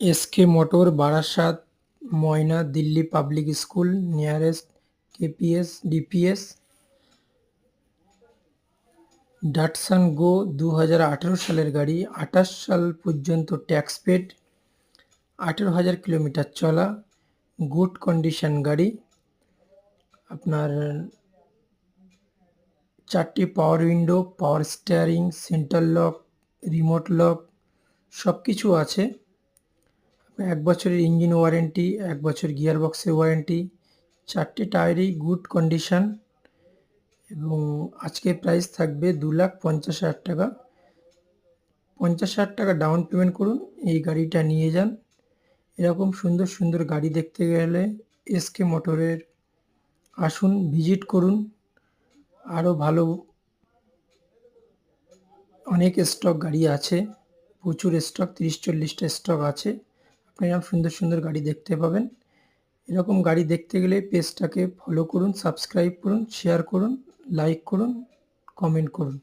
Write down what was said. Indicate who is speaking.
Speaker 1: SK motor Barasat Moyna Delhi public school nearest KPS DPS Datsun Go 2018 সালের গাড়ি 28 সাল পর্যন্ত ট্যাক্স পেড 18,000 কিলোমিটার চলা গুড কন্ডিশন গাড়ি আপনার 4টি power window power steering centre lock remote lock সব কিছু আছে 1 বছরের ইঞ্জিন ওয়ারেন্টি 1 বছর গিয়ার বক্সের ওয়ারেন্টি 4টি টায়ারই গুড কন্ডিশন এবং আজকের প্রাইস থাকবে 2,50,000 টাকা 50,000 টাকা ডাউন পেমেন্ট করুন এই গাড়িটা নিয়ে যান এরকম সুন্দর সুন্দর গাড়ি দেখতে গেলে এসকে মোটরের আসুন ভিজিট করুন আরও ভালো অনেক স্টক গাড়ি আছে প্রচুর স্টক 30-40টা স্টক আছে আপনি এরকম সুন্দর সুন্দর গাড়ি দেখতে পাবেন এরকম গাড়ি দেখতে গেলে পেজটাকে ফলো করুন সাবস্ক্রাইব করুন শেয়ার করুন লাইক করুন কমেন্ট করুন